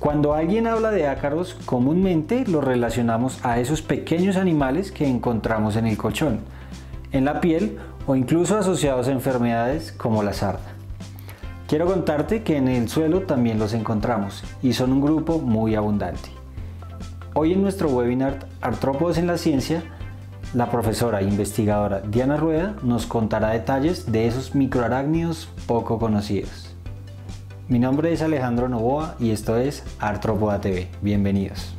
Cuando alguien habla de ácaros, comúnmente lo relacionamos a esos pequeños animales que encontramos en el colchón, en la piel o incluso asociados a enfermedades como la sarna. Quiero contarte que en el suelo también los encontramos y son un grupo muy abundante. Hoy en nuestro webinar Artrópodos en la Ciencia, la profesora e investigadora Diana Rueda nos contará detalles de esos microarácnidos poco conocidos. Mi nombre es Alejandro Novoa y esto es Artrópoda TV. Bienvenidos.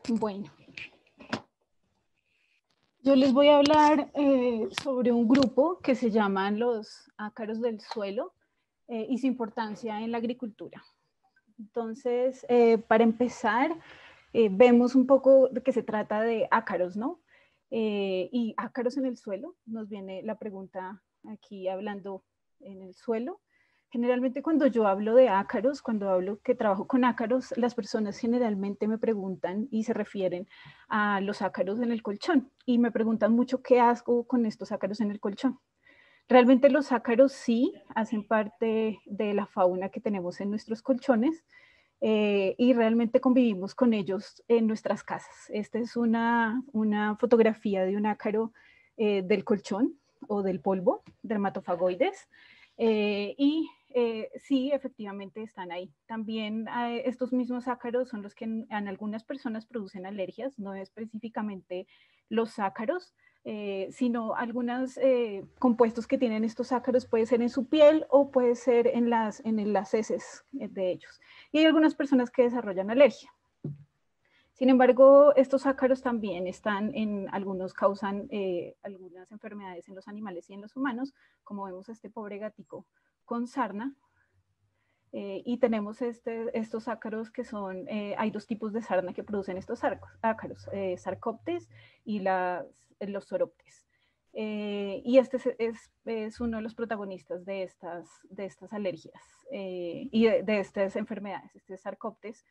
Bueno, yo les voy a hablar sobre un grupo que se llaman los ácaros del suelo y su importancia en la agricultura. Entonces, para empezar, vemos un poco de qué se trata de ácaros, ¿no? Y ácaros en el suelo, nos viene la pregunta aquí hablando en el suelo. Generalmente cuando yo hablo de ácaros, cuando hablo que trabajo con ácaros, las personas generalmente me preguntan y se refieren a los ácaros en el colchón y me preguntan mucho qué hago con estos ácaros en el colchón. Realmente los ácaros sí hacen parte de la fauna que tenemos en nuestros colchones y realmente convivimos con ellos en nuestras casas. Esta es una fotografía de un ácaro del colchón o del polvo, dermatofagoides, sí, efectivamente están ahí. También estos mismos ácaros son los que en algunas personas producen alergias, no específicamente los ácaros, sino algunos compuestos que tienen estos ácaros, puede ser en su piel o puede ser en las heces de ellos. Y hay algunas personas que desarrollan alergia. Sin embargo, estos ácaros también están algunos causan algunas enfermedades en los animales y en los humanos, como vemos a este pobre gatico con sarna. Y tenemos estos ácaros que son, hay dos tipos de sarna que producen estos ácaros, Sarcoptes y los Soroptes. Y este es uno de los protagonistas de estas alergias y de estas enfermedades, este es Sarcoptes.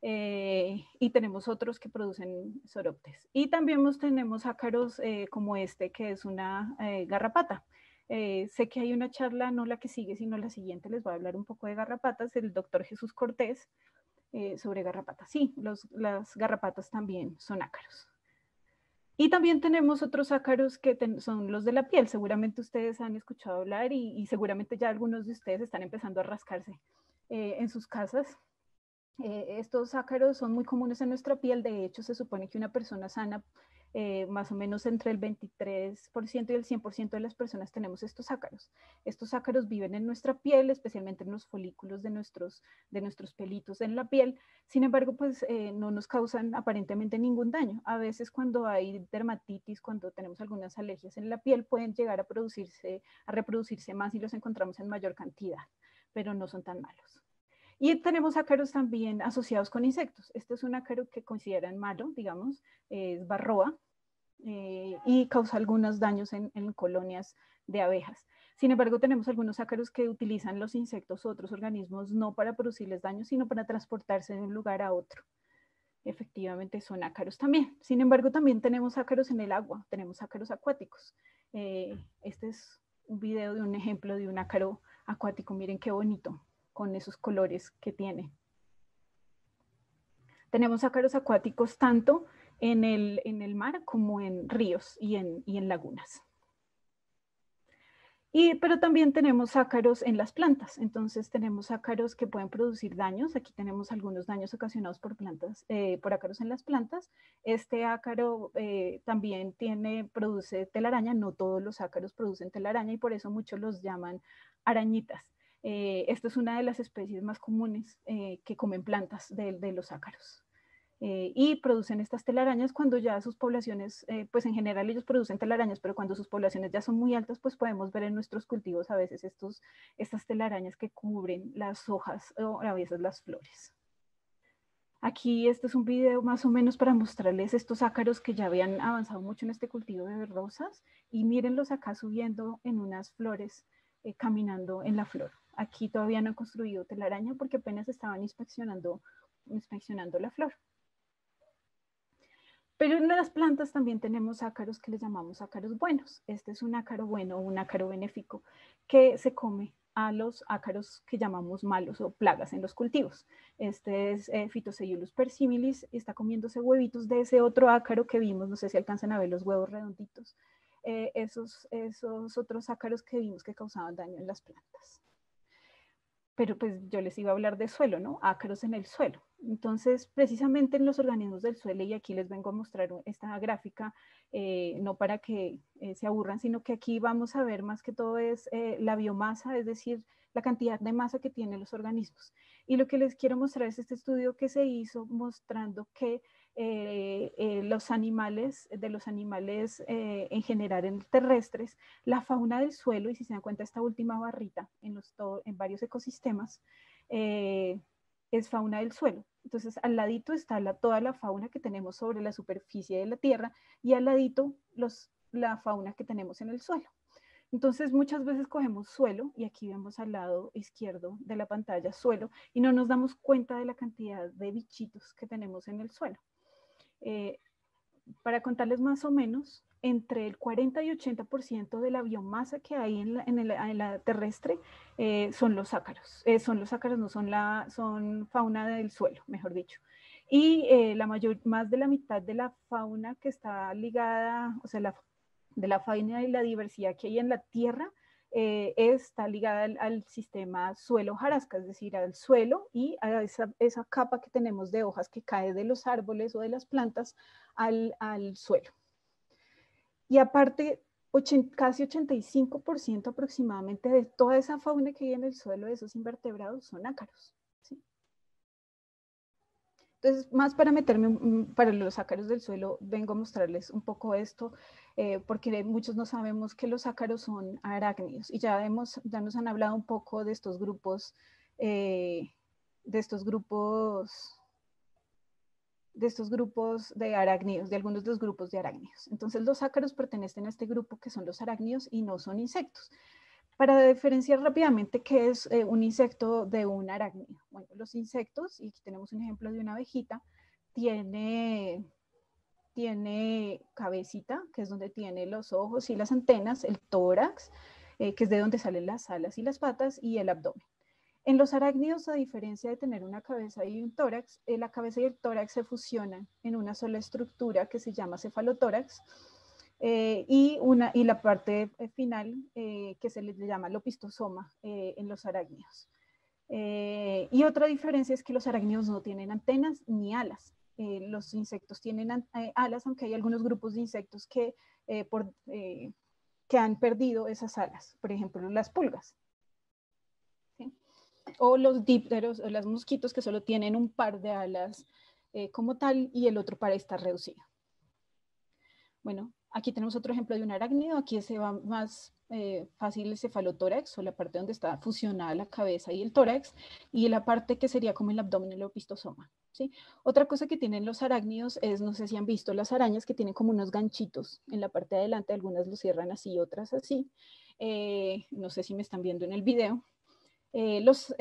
Y tenemos otros que producen Soroptes. Y también tenemos ácaros como este, que es una garrapata. Sé que hay una charla, no la que sigue, sino la siguiente, les voy a hablar un poco de garrapatas, el doctor Jesús Cortés, sobre garrapatas. Sí, las garrapatas también son ácaros. Y también tenemos otros ácaros que son los de la piel. Seguramente ustedes han escuchado hablar y seguramente ya algunos de ustedes están empezando a rascarse en sus casas. Estos ácaros son muy comunes en nuestra piel. De hecho, se supone que una persona sana, más o menos entre el 23% y el 100% de las personas tenemos estos ácaros. Estos ácaros viven en nuestra piel, especialmente en los folículos de nuestros pelitos en la piel. Sin embargo, pues no nos causan aparentemente ningún daño. A veces cuando hay dermatitis, cuando tenemos algunas alergias en la piel, pueden llegar a reproducirse más y los encontramos en mayor cantidad, pero no son tan malos. Y tenemos ácaros también asociados con insectos. Este es un ácaro que consideran malo, digamos, es Varroa, y causa algunos daños en colonias de abejas. Sin embargo, tenemos algunos ácaros que utilizan los insectos u otros organismos no para producirles daño, sino para transportarse de un lugar a otro. Efectivamente son ácaros también. Sin embargo, también tenemos ácaros en el agua, tenemos ácaros acuáticos. Este es un video de un ejemplo de un ácaro acuático. Miren qué bonito, con esos colores que tiene. Tenemos ácaros acuáticos tanto en el mar como en ríos y en lagunas. Pero también tenemos ácaros en las plantas. Entonces tenemos ácaros que pueden producir daños. Aquí tenemos algunos daños ocasionados por ácaros en las plantas. Este ácaro también produce telaraña. No todos los ácaros producen telaraña y por eso muchos los llaman arañitas. Esta es una de las especies más comunes que comen plantas de los ácaros. Y producen estas telarañas cuando ya sus poblaciones, pues en general ellos producen telarañas, pero cuando sus poblaciones ya son muy altas, pues podemos ver en nuestros cultivos a veces estas telarañas que cubren las hojas o a veces las flores. Aquí este es un video más o menos para mostrarles estos ácaros que ya habían avanzado mucho en este cultivo de rosas y mírenlos acá subiendo en unas flores caminando en la flor. Aquí todavía no han construido telaraña porque apenas estaban inspeccionando la flor. Pero en las plantas también tenemos ácaros que les llamamos ácaros buenos. Este es un ácaro bueno, un ácaro benéfico, que se come a los ácaros que llamamos malos o plagas en los cultivos. Este es Phytocoeulus persimilis, está comiéndose huevitos de ese otro ácaro que vimos, no sé si alcanzan a ver los huevos redonditos, esos otros ácaros que vimos que causaban daño en las plantas. Pero pues yo les iba a hablar de suelo, ¿no? Ácaros en el suelo. Entonces, precisamente en los organismos del suelo, y aquí les vengo a mostrar esta gráfica, no para que se aburran, sino que aquí vamos a ver más que todo es la biomasa, es decir, la cantidad de masa que tienen los organismos. Y lo que les quiero mostrar es este estudio que se hizo mostrando que los animales en general en terrestres, la fauna del suelo, y si se dan cuenta esta última barrita en varios ecosistemas, es fauna del suelo. Entonces al ladito está toda la fauna que tenemos sobre la superficie de la tierra y al ladito la fauna que tenemos en el suelo. Entonces muchas veces cogemos suelo y aquí vemos al lado izquierdo de la pantalla suelo y no nos damos cuenta de la cantidad de bichitos que tenemos en el suelo. Para contarles más o menos, entre el 40 y 80% de la biomasa que hay en la terrestre son los ácaros. Son fauna del suelo, mejor dicho. Y más de la mitad de la fauna que está ligada, o sea, de la fauna y la diversidad que hay en la tierra, está ligada al sistema suelo-hojarasca, es decir, al suelo y a esa capa que tenemos de hojas que cae de los árboles o de las plantas al suelo. Y aparte, casi 85% aproximadamente de toda esa fauna que hay en el suelo de esos invertebrados son ácaros. ¿Sí? Entonces, más para meterme para los ácaros del suelo, vengo a mostrarles un poco esto, porque muchos no sabemos que los ácaros son arácnidos y ya nos han hablado un poco de estos grupos, de arácnidos, de algunos de los grupos de arácnidos. Entonces los ácaros pertenecen a este grupo que son los arácnidos y no son insectos. Para diferenciar rápidamente qué es un insecto de un arácnido. Bueno, los insectos, y aquí tenemos un ejemplo de una abejita, tiene cabecita, que es donde tiene los ojos y las antenas, el tórax, que es de donde salen las alas y las patas, y el abdomen. En los arácnidos, a diferencia de tener una cabeza y un tórax, la cabeza y el tórax se fusionan en una sola estructura que se llama cefalotórax, y la parte final que se le llama lopistosoma en los arácnidos. Y otra diferencia es que los arácnidos no tienen antenas ni alas. Los insectos tienen alas, aunque hay algunos grupos de insectos que han perdido esas alas, por ejemplo las pulgas. ¿Sí? O los dípteros o los mosquitos que solo tienen un par de alas como tal y el otro par está reducido. Bueno, aquí tenemos otro ejemplo de un arácnido. Aquí se va más fácil el cefalotórax, o la parte donde está fusionada la cabeza y el tórax, y la parte que sería como el abdomen, el opistosoma. ¿Sí? Otra cosa que tienen los arácnidos es, no sé si han visto las arañas que tienen como unos ganchitos en la parte de adelante, algunas lo cierran así, otras así. No sé si me están viendo en el video. Los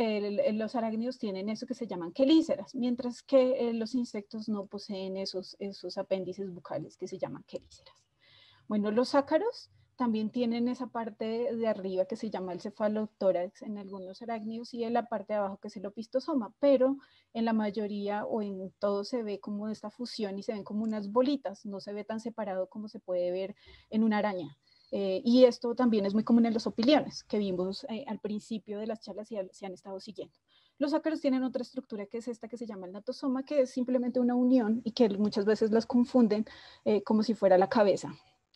arácnidos tienen eso que se llaman quelíceras, mientras que los insectos no poseen esos apéndices bucales que se llaman quelíceras. Bueno, los ácaros también tienen esa parte de arriba que se llama el cefalotórax en algunos arácnidos y en la parte de abajo que es el opistosoma, pero en la mayoría o en todo se ve como esta fusión y se ven como unas bolitas, no se ve tan separado como se puede ver en una araña. Y esto también es muy común en los opiliones que vimos al principio de las charlas y se han estado siguiendo. Los ácaros tienen otra estructura que es esta que se llama el natosoma, que es simplemente una unión y que muchas veces las confunden como si fuera la cabeza.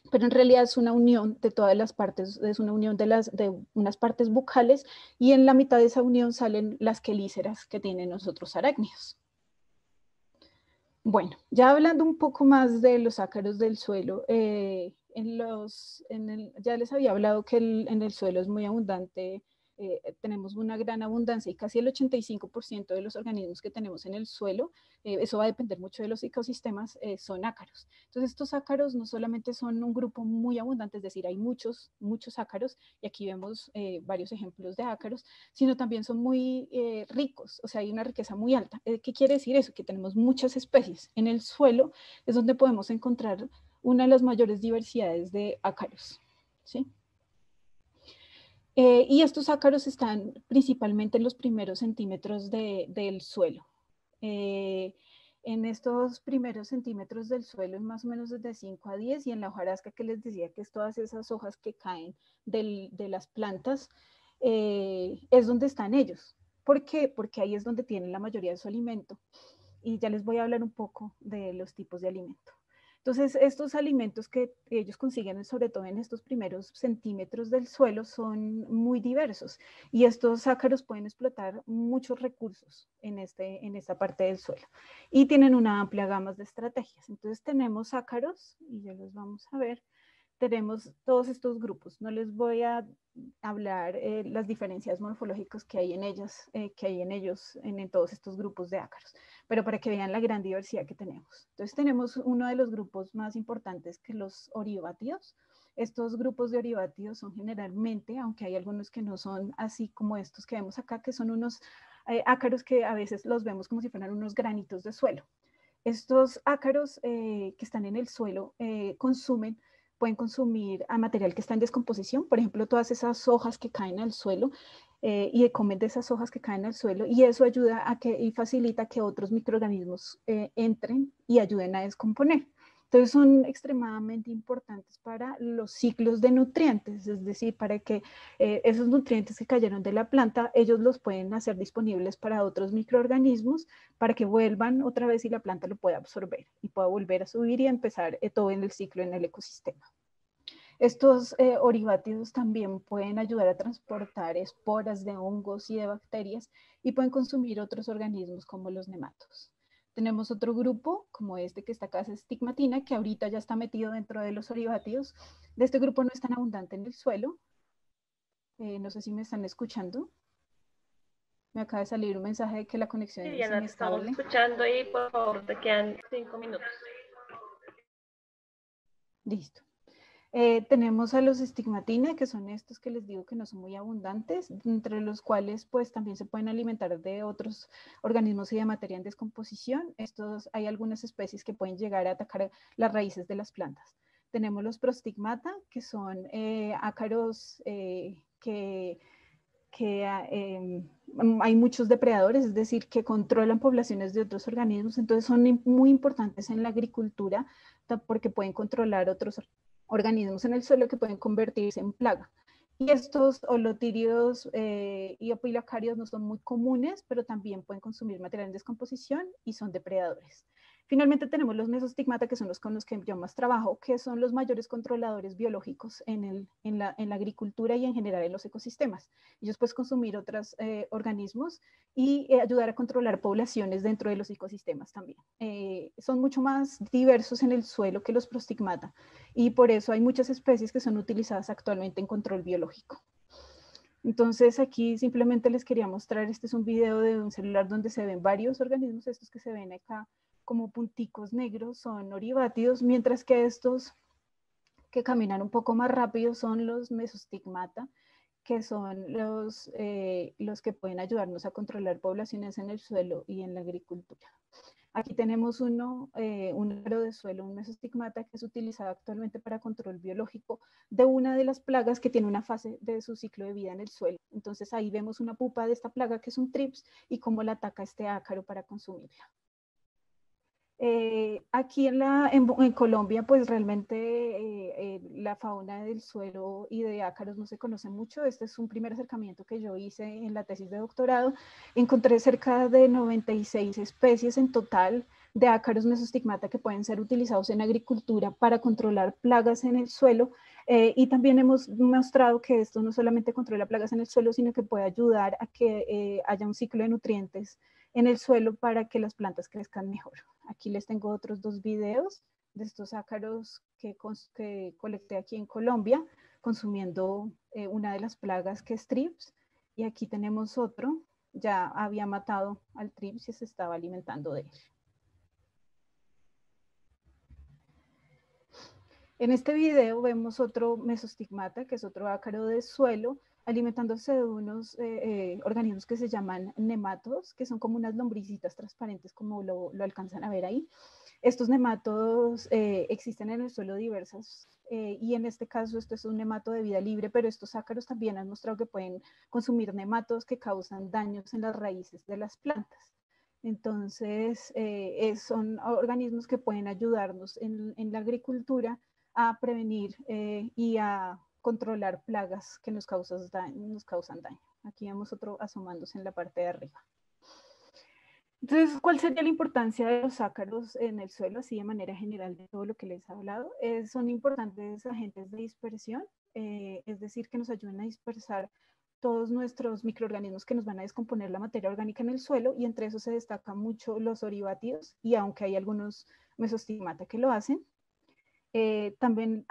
Pero en realidad es una unión de todas las partes, es una unión de unas partes bucales y en la mitad de esa unión salen las quelíceras que tienen los otros arácnidos. Bueno, ya hablando un poco más de los ácaros del suelo, ya les había hablado que en el suelo es muy abundante tenemos una gran abundancia y casi el 85% de los organismos que tenemos en el suelo, eso va a depender mucho de los ecosistemas, son ácaros. Entonces estos ácaros no solamente son un grupo muy abundante, es decir, hay muchos ácaros, y aquí vemos varios ejemplos de ácaros, sino también son muy ricos, o sea, hay una riqueza muy alta. ¿Qué quiere decir eso? Que tenemos muchas especies. En el suelo es donde podemos encontrar una de las mayores diversidades de ácaros, ¿sí? Y estos ácaros están principalmente en los primeros centímetros del suelo. En estos primeros centímetros del suelo, más o menos desde 5 a 10, y en la hojarasca que les decía que es todas esas hojas que caen de las plantas, es donde están ellos. ¿Por qué? Porque ahí es donde tienen la mayoría de su alimento. Y ya les voy a hablar un poco de los tipos de alimento. Entonces, estos alimentos que ellos consiguen, sobre todo en estos primeros centímetros del suelo, son muy diversos, y estos ácaros pueden explotar muchos recursos en esta parte del suelo, y tienen una amplia gama de estrategias. Entonces, tenemos ácaros, y ya los vamos a ver. Tenemos todos estos grupos. No les voy a hablar las diferencias morfológicas que hay en ellas, en todos estos grupos de ácaros, pero para que vean la gran diversidad que tenemos. Entonces tenemos uno de los grupos más importantes, que los oribátidos. Estos grupos de oribátidos son generalmente, aunque hay algunos que no son así como estos que vemos acá, que son unos ácaros que a veces los vemos como si fueran unos granitos de suelo. Estos ácaros que están en el suelo pueden consumir a material que está en descomposición, por ejemplo, todas esas hojas que caen al suelo, y comen de esas hojas que caen al suelo, y eso ayuda y facilita que otros microorganismos entren y ayuden a descomponer. Entonces son extremadamente importantes para los ciclos de nutrientes, es decir, para que esos nutrientes que cayeron de la planta, ellos los pueden hacer disponibles para otros microorganismos, para que vuelvan otra vez y la planta lo pueda absorber y pueda volver a subir y empezar todo en el ciclo en el ecosistema. Estos oribátidos también pueden ayudar a transportar esporas de hongos y de bacterias, y pueden consumir otros organismos como los nematos. Tenemos otro grupo, como este que está acá, es estigmatina, que ahorita ya está metido dentro de los oribátidos. De este grupo no es tan abundante en el suelo. No sé si me están escuchando. Me acaba de salir un mensaje de que la conexión Sí, es Diana, te estamos inestable. escuchando y por favor te quedan 5 minutos. Listo. Tenemos a los estigmatina, que son estos que les digo que no son muy abundantes, entre los cuales pues también se pueden alimentar de otros organismos y de materia en descomposición. Hay algunas especies que pueden llegar a atacar las raíces de las plantas. Tenemos los prostigmata, que son ácaros hay muchos depredadores, es decir, que controlan poblaciones de otros organismos, entonces son muy importantes en la agricultura porque pueden controlar otros organismos en el suelo que pueden convertirse en plaga. Y estos holotíridos y opilocarios no son muy comunes, pero también pueden consumir material en descomposición y son depredadores. Finalmente tenemos los mesostigmata, que son los con los que yo más trabajo, que son los mayores controladores biológicos en la agricultura y en general en los ecosistemas. Ellos pueden consumir otros organismos y ayudar a controlar poblaciones dentro de los ecosistemas también. Son mucho más diversos en el suelo que los prostigmata, y por eso hay muchas especies que son utilizadas actualmente en control biológico. Entonces aquí simplemente les quería mostrar, este es un video de un celular donde se ven varios organismos. Estos que se ven acá como punticos negros son oribátidos, mientras que estos que caminan un poco más rápido son los mesostigmata, que son los que pueden ayudarnos a controlar poblaciones en el suelo y en la agricultura. Aquí tenemos un aro de suelo, un mesostigmata, que es utilizado actualmente para control biológico de una de las plagas que tiene una fase de su ciclo de vida en el suelo. Entonces ahí vemos una pupa de esta plaga, que es un trips, y cómo la ataca este ácaro para consumirla. Aquí en Colombia, pues realmente la fauna del suelo y de ácaros no se conoce mucho. Este es un primer acercamiento que yo hice en la tesis de doctorado. Encontré cerca de 96 especies en total de ácaros mesostigmata que pueden ser utilizados en agricultura para controlar plagas en el suelo. Y también hemos mostrado que esto no solamente controla plagas en el suelo, sino que puede ayudar a que haya un ciclo de nutrientes en el suelo para que las plantas crezcan mejor. Aquí les tengo otros 2 videos de estos ácaros que colecté aquí en Colombia, consumiendo una de las plagas, que es trips. Y aquí tenemos otro, ya había matado al trips y se estaba alimentando de él. En este video vemos otro mesostigmata, que es otro ácaro de suelo, alimentándose de unos organismos que se llaman nematodos, que son como unas lombricitas transparentes, como lo alcanzan a ver ahí. Estos nematodos existen en el suelo diversos, y en este caso esto es un nemato de vida libre, pero estos ácaros también han mostrado que pueden consumir nematodos que causan daños en las raíces de las plantas. Entonces, son organismos que pueden ayudarnos en la agricultura a prevenir y a controlar plagas que nos causan daño. Aquí vemos otro asomándose en la parte de arriba. Entonces, ¿cuál sería la importancia de los ácaros en el suelo, así de manera general de todo lo que les he hablado? Son importantes agentes de dispersión, es decir, que nos ayudan a dispersar todos nuestros microorganismos que nos van a descomponer la materia orgánica en el suelo, y entre esos se destacan mucho los oribátidos, y aunque hay algunos mesostigmata que lo hacen, también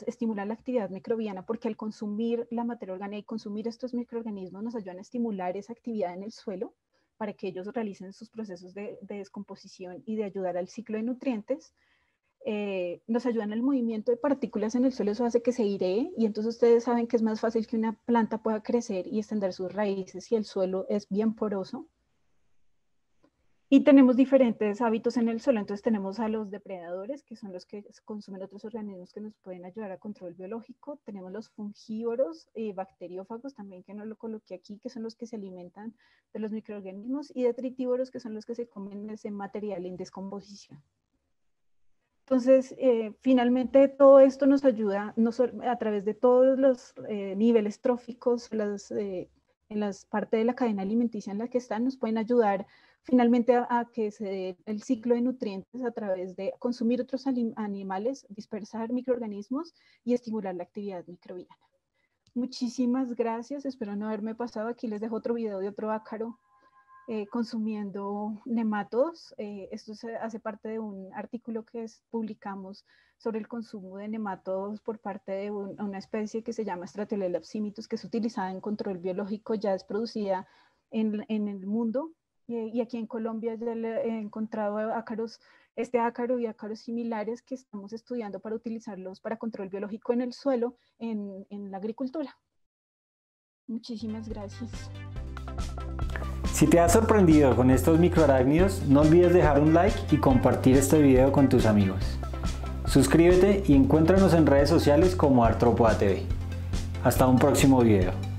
estimulan la actividad microbiana, porque al consumir la materia orgánica y consumir estos microorganismos nos ayudan a estimular esa actividad en el suelo para que ellos realicen sus procesos de descomposición y de ayudar al ciclo de nutrientes. Nos ayudan al movimiento de partículas en el suelo, eso hace que se airee, y entonces ustedes saben que es más fácil que una planta pueda crecer y extender sus raíces si el suelo es bien poroso. Y tenemos diferentes hábitos en el suelo. Entonces tenemos a los depredadores, que son los que consumen otros organismos que nos pueden ayudar a control biológico. Tenemos los fungívoros y bacteriófagos también, que no lo coloqué aquí, que son los que se alimentan de los microorganismos, y detritívoros, que son los que se comen ese material en descomposición. Entonces, finalmente todo esto nos ayuda a través de todos los niveles tróficos, en las partes de la cadena alimenticia en la que están, nos pueden ayudar finalmente a que se dé el ciclo de nutrientes a través de consumir otros animales, dispersar microorganismos y estimular la actividad microbiana. Muchísimas gracias, espero no haberme pasado. Aquí les dejo otro video de otro ácaro consumiendo nematodos. Esto hace parte de un artículo que publicamos sobre el consumo de nematodos por parte de una especie que se llama Stratiolella absimitus, que es utilizada en control biológico, ya es producida en el mundo. Y aquí en Colombia ya he encontrado ácaros, este ácaro y ácaros similares que estamos estudiando para utilizarlos para control biológico en el suelo, en la agricultura. Muchísimas gracias. Si te has sorprendido con estos microarácnidos, no olvides dejar un like y compartir este video con tus amigos. Suscríbete y encuéntranos en redes sociales como Artrópoda TV. Hasta un próximo video.